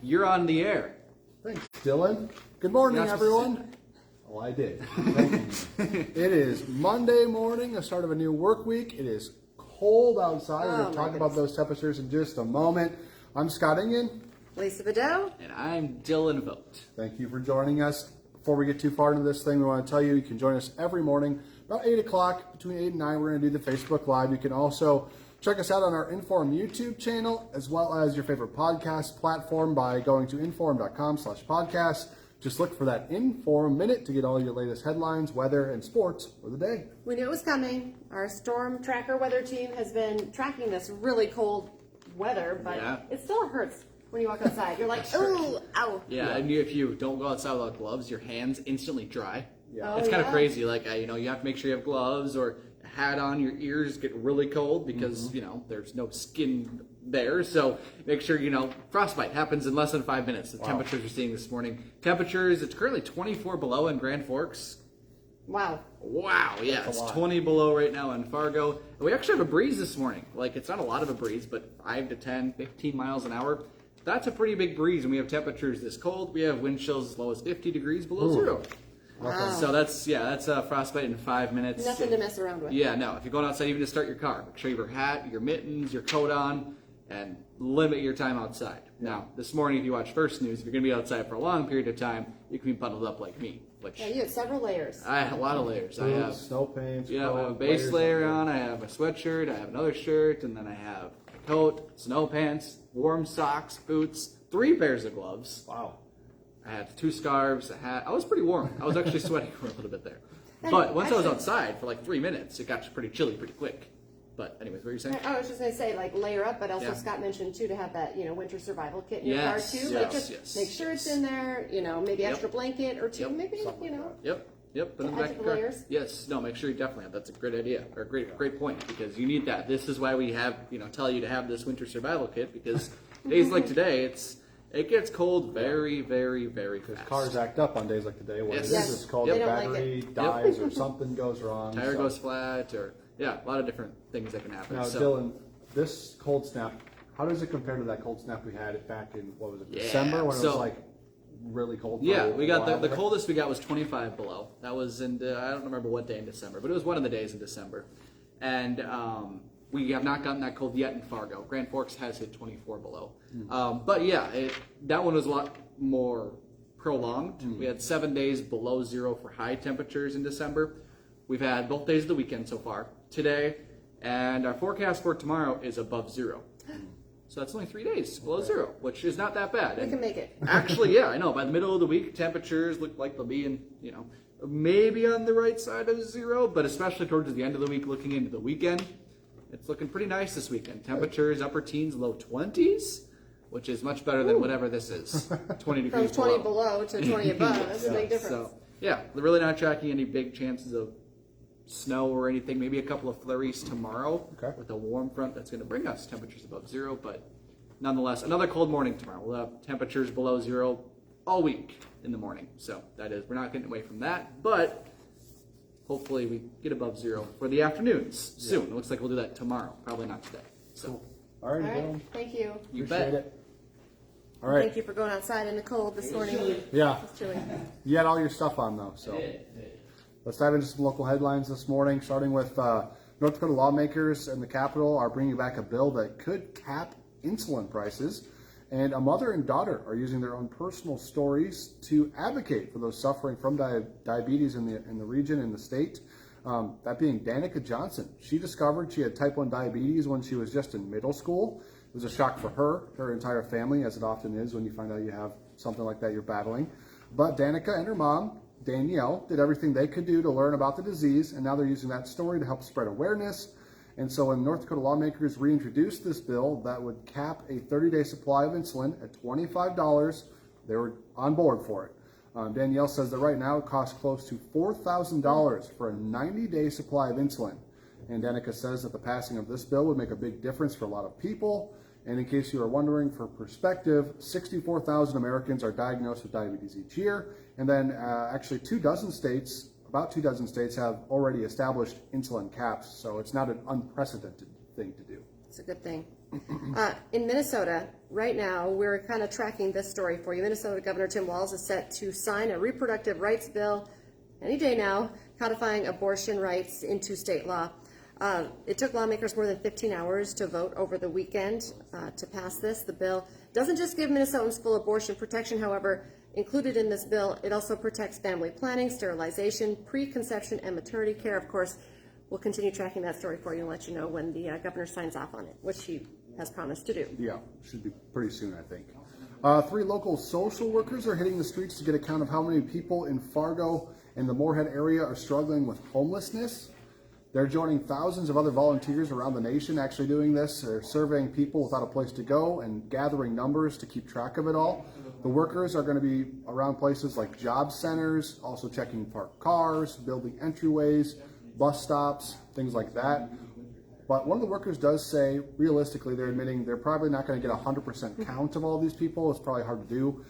you're on the air. Thanks, Dillon. Good morning, everyone. Oh, I did. Thank you. It is Monday morning, the start of a new work week. It is cold outside. We're going to talk about those temperatures in just a moment. I'm Scott Ingen. Lisa Bedell. And I'm Dillon Vogt. Thank you for joining us. Before we get too far into this thing, we want to tell you can join us every morning about 8 o'clock. Between 8 and 9, we're going to do the Facebook Live. You can also check us out on our InForum YouTube channel, as well as your favorite podcast platform by going to inforum.com/podcast. Just look for that InForum Minute to get all your latest headlines, weather, and sports for the day. We knew it was coming. Our storm tracker weather team has been tracking this really cold weather, but it still hurts when you walk outside. You're like, ooh, ow. Yeah, and if you don't go outside without gloves, your hands instantly dry. Yeah. It's kind of crazy. Like, you have to make sure you have gloves or a hat on. Your ears get really cold because, there's no skin there. So make sure, frostbite happens in less than 5 minutes. The temperatures we're seeing this morning. Temperatures, it's currently 24 below in Grand Forks. Wow, yeah, it's 20 below right now in Fargo. And we actually have a breeze this morning. Like, it's not a lot of a breeze, but 5 to 10, 15 miles an hour. That's a pretty big breeze, and we have temperatures this cold. We have wind chills as low as 50 degrees below zero. Wow. So that's frostbite in 5 minutes. Nothing to mess around with. Yeah, no. If you're going outside, even to start your car, make sure you have your hat, your mittens, your coat on, and limit your time outside. Now, this morning, if you watch First News, if you're going to be outside for a long period of time, you can be bundled up like me. Which Yeah, you have several layers. I have a lot of layers. I have snow pants. I have a base layer on. I have a sweatshirt. I have another shirt, and then I have a coat, snow pants, warm socks, boots, 3 pairs of gloves. Wow. I had 2 scarves, a hat. I was pretty warm. I was actually sweating for a little bit there. But once I was outside for like 3 minutes, it got pretty chilly pretty quick. But anyways, what were you saying? I was just going to say, like, layer up, but also Scott mentioned, too, to have that, winter survival kit in your car, too. Make sure it's in there, maybe extra blanket or two, maybe, Yep, put in the back of the car. Layers. Yes, no, make sure you definitely have. That's a great idea, or a great point, because you need that. This is why we have, tell you to have this winter survival kit, because days like today, it gets cold very, very, very fast. Cars act up on days like today. What it is, it's called the the battery dies or something goes wrong. Tire goes flat, or a lot of different things that can happen. Now, Dillon, this cold snap, how does it compare to that cold snap we had back in, December, when it was like really cold? Yeah, we got the coldest we got was 25 below. That was in, I don't remember what day in December, but it was one of the days in December. And we have not gotten that cold yet in Fargo. Grand Forks has hit 24 below. But yeah, that one was a lot more prolonged. We had 7 days below zero for high temperatures in December. We've had both days of the weekend so far, today, and our forecast for tomorrow is above zero. So that's only 3 days below zero, which is not that bad. We can make it. Actually, yeah, I know. By the middle of the week, temperatures look like they'll be in, maybe on the right side of zero, but especially towards the end of the week, looking into the weekend, it's looking pretty nice this weekend. Temperatures, upper teens, low 20s, which is much better than whatever this is, 20 degrees From 20 below to 20 above, that's a big difference. So, yeah, they're really not tracking any big chances of snow or anything. Maybe a couple of flurries tomorrow with a warm front that's going to bring us temperatures above zero, but nonetheless, another cold morning tomorrow. We'll have temperatures below zero all week in the morning. So that is, we're not getting away from that, but hopefully we get above zero for the afternoons soon. It looks like we'll do that tomorrow, probably not today. So, all right, Dillon. Thank you. You Appreciate bet. it. All right. Thank you for going outside in the cold this morning. Yeah. It's chilly. You had all your stuff on, though, so. Let's dive into some local headlines this morning, starting with North Dakota lawmakers in the Capitol are bringing back a bill that could cap insulin prices. And a mother and daughter are using their own personal stories to advocate for those suffering from diabetes in the region, in the state. That being Danica Johnson. She discovered she had type 1 diabetes when she was just in middle school. It was a shock for her entire family, as it often is when you find out you have something like that you're battling. But Danica and her mom, Danielle, did everything they could do to learn about the disease, and now they're using that story to help spread awareness. And so when North Dakota lawmakers reintroduced this bill that would cap a 30-day supply of insulin at $25, they were on board for it. Danielle says that right now it costs close to $4,000 for a 90-day supply of insulin. And Danica says that the passing of this bill would make a big difference for a lot of people. And in case you are wondering, for perspective, 64,000 Americans are diagnosed with diabetes each year. And then actually about 24 states have already established insulin caps. So it's not an unprecedented thing to do. It's a good thing. In Minnesota, right now, we're kind of tracking this story for you. Minnesota Governor Tim Walz is set to sign a reproductive rights bill any day now, codifying abortion rights into state law. It took lawmakers more than 15 hours to vote over the weekend to pass this. The bill doesn't just give Minnesotans full abortion protection, however, included in this bill, it also protects family planning, sterilization, preconception, and maternity care. Of course, we'll continue tracking that story for you and let you know when the governor signs off on it, which he has promised to do. Yeah, should be pretty soon, I think. 3 local social workers are hitting the streets to get a count of how many people in Fargo and the Moorhead area are struggling with homelessness. They're joining thousands of other volunteers around the nation actually doing this. They're surveying people without a place to go and gathering numbers to keep track of it all. The workers are going to be around places like job centers, also checking parked cars, building entryways, bus stops, things like that. But one of the workers does say, realistically, they're admitting they're probably not going to get a 100% count of all these people. It's probably hard to do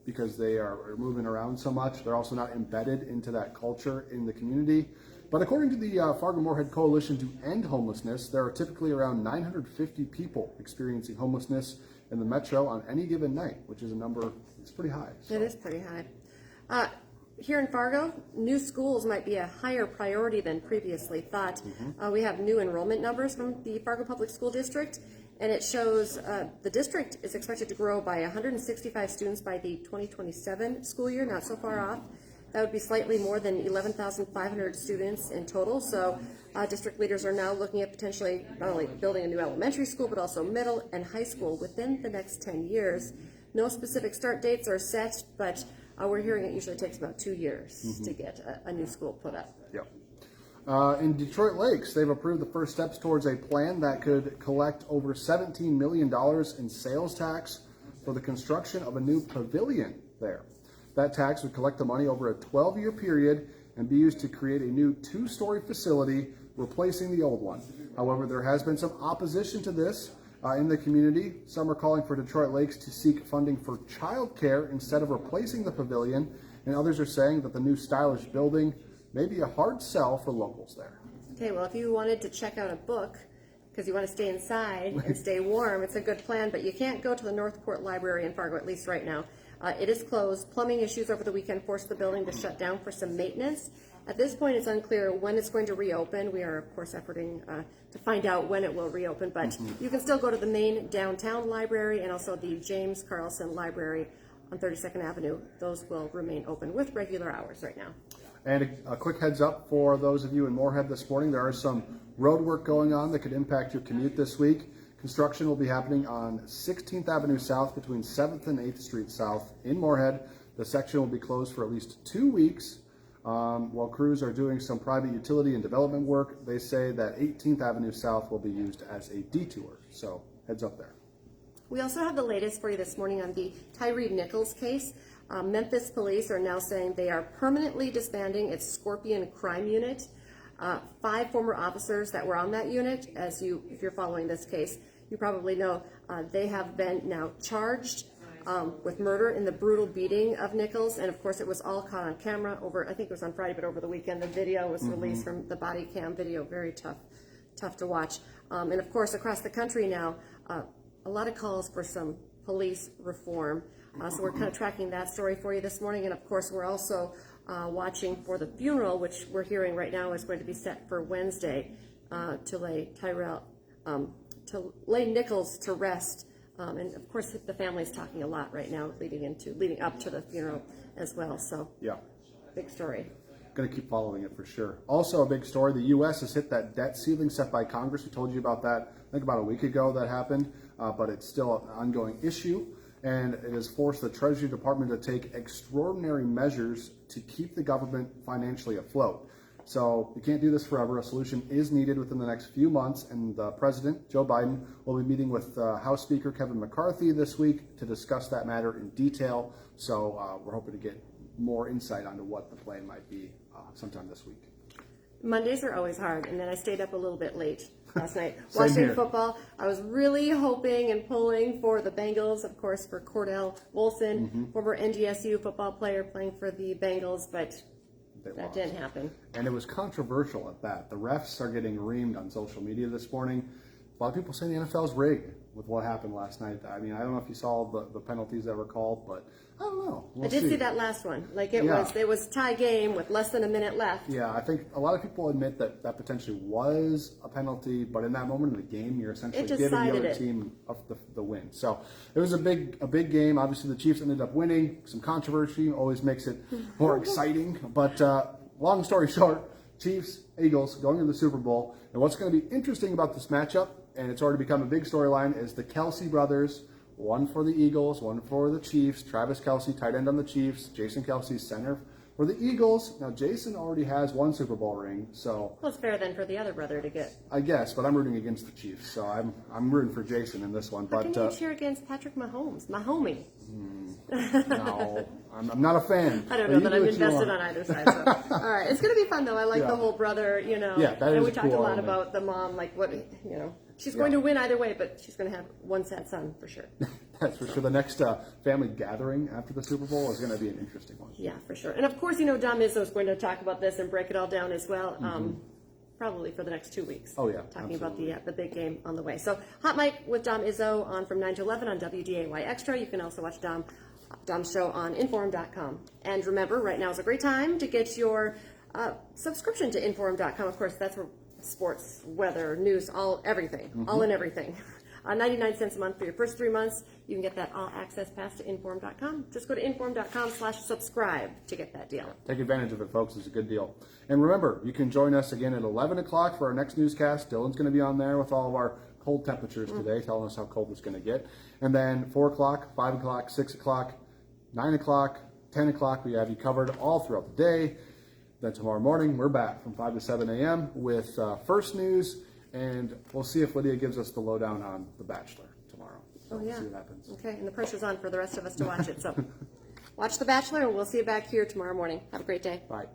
because they are moving around so much. They're also not embedded into that culture in the community. But according to the Fargo Moorhead Coalition to End Homelessness, there are typically around 950 people experiencing homelessness in the metro on any given night, which is a number that's pretty high. So. It is pretty high. Here in Fargo, new schools might be a higher priority than previously thought. We have new enrollment numbers from the Fargo Public School District, and it shows the district is expected to grow by 165 students by the 2027 school year, not so far off. That would be slightly more than 11,500 students in total. So district leaders are now looking at potentially not only building a new elementary school, but also middle and high school within the next 10 years. No specific start dates are set, but we're hearing it usually takes about 2 years to get a new school put up. Yep. In Detroit Lakes, they've approved the first steps towards a plan that could collect over $17 million in sales tax for the construction of a new pavilion there. That tax would collect the money over a 12-year period and be used to create a new 2-story facility, replacing the old one. However, there has been some opposition to this in the community. Some are calling for Detroit Lakes to seek funding for childcare instead of replacing the pavilion, and others are saying that the new stylish building may be a hard sell for locals there. Okay, well, if you wanted to check out a book because you want to stay inside and stay warm, it's a good plan, but you can't go to the Northport Library in Fargo, at least right now. It is closed. Plumbing issues over the weekend forced the building to shut down for some maintenance. At this point, it's unclear when it's going to reopen. We are, of course, efforting to find out when it will reopen, but you can still go to the main downtown library and also the James Carlson Library on 32nd Avenue. Those will remain open with regular hours right now. And a quick heads up for those of you in Moorhead this morning, there are some road work going on that could impact your commute this week. Construction will be happening on 16th Avenue South between 7th and 8th Street South in Moorhead. The section will be closed for at least 2 weeks while crews are doing some private utility and development work. They say that 18th Avenue South will be used as a detour. So heads up there. We also have the latest for you this morning on the Tyre Nichols case. Memphis police are now saying they are permanently disbanding its Scorpion crime unit. 5 former officers that were on that unit, if you're following this case, you probably know they have been now charged with murder in the brutal beating of Nichols, and of course it was all caught on camera over, I think it was on Friday, but over the weekend the video was released from the body cam video. Very tough to watch. And of course across the country now, a lot of calls for some police reform. So we're kind of tracking that story for you this morning, and of course we're also watching for the funeral, which we're hearing right now is going to be set for Wednesday to lay Nichols to rest. And of course the family's talking a lot right now leading up to the funeral as well. So yeah, big story. Going to keep following it for sure. Also a big story, the U.S. has hit that debt ceiling set by Congress. We told you about that, I think about a week ago that happened, but it's still an ongoing issue. And it has forced the Treasury Department to take extraordinary measures to keep the government financially afloat. So you can't do this forever. A solution is needed within the next few months, and the President, Joe Biden, will be meeting with House Speaker Kevin McCarthy this week to discuss that matter in detail. So we're hoping to get more insight onto what the plan might be sometime this week. Mondays are always hard, and then I stayed up a little bit late last night watching football. I was really hoping and pulling for the Bengals, of course, for Cordell Wilson, former NDSU football player playing for the Bengals, but that didn't happen. And it was controversial at that. The refs are getting reamed on social media this morning. A lot of people saying the NFL is rigged. with what happened last night. I mean, I don't know if you saw the penalties that were called, but I don't know. We'll I did see that last one. Like it Yeah. was tie game with less than a minute left. Yeah, I think a lot of people admit that that potentially was a penalty, but in that moment of the game, you're essentially It giving the decided other it. team the win. So it was a big game. Obviously, the Chiefs ended up winning. Some controversy always makes it more exciting. But long story short, Chiefs, Eagles going to the Super Bowl. And what's going to be interesting about this matchup, and it's already become a big storyline, is the Kelsey brothers. One for the Eagles, one for the Chiefs. Travis Kelsey, tight end on the Chiefs. Jason Kelsey, center for the Eagles. Now, Jason already has one Super Bowl ring, so Well, it's fair then for the other brother to get. I guess, but I'm rooting against the Chiefs, so I'm rooting for Jason in this one. How But can you cheer against Patrick Mahomes, my homie? no, I'm not a fan. I don't But know you that do I'm what you invested want. on either side. So. All right, it's going to be fun though. I like Yeah. the whole brother, Yeah, that and is we a talked cool a lot element. about the mom, like what she's going to win either way, but she's going to have one sad son for sure. That's for sure. The next family gathering after the Super Bowl is going to be an interesting one. Yeah, for sure. And of course, Dom Izzo is going to talk about this and break it all down as well. Probably for the next 2 weeks. Oh, yeah, talking absolutely. about the big game on the way. So Hot Mic with Dom Izzo on from 9 to 11 on WDAY Extra. You can also watch Dom's show on InForum.com. And remember, right now is a great time to get your subscription to InForum.com. Of course, that's where sports, weather, news, everything, all in everything. 99 cents a month for your first 3 months. You can get that all access pass to InForum.com. Just go to InForum.com/subscribe to get that deal. Take advantage of it, folks. It's a good deal. And remember, you can join us again at 11 o'clock for our next newscast. Dillon's going to be on there with all of our cold temperatures today, telling us how cold it's going to get. And then 4 o'clock, 5 o'clock, 6 o'clock, 9 o'clock, 10 o'clock, we have you covered all throughout the day. Then tomorrow morning, we're back from 5 to 7 a.m. with First News, and we'll see if Lydia gives us the lowdown on The Bachelor tomorrow. So Oh, yeah. We'll see what happens. Okay, and the pressure's on for the rest of us to watch it. So watch The Bachelor, and we'll see you back here tomorrow morning. Have a great day. Bye.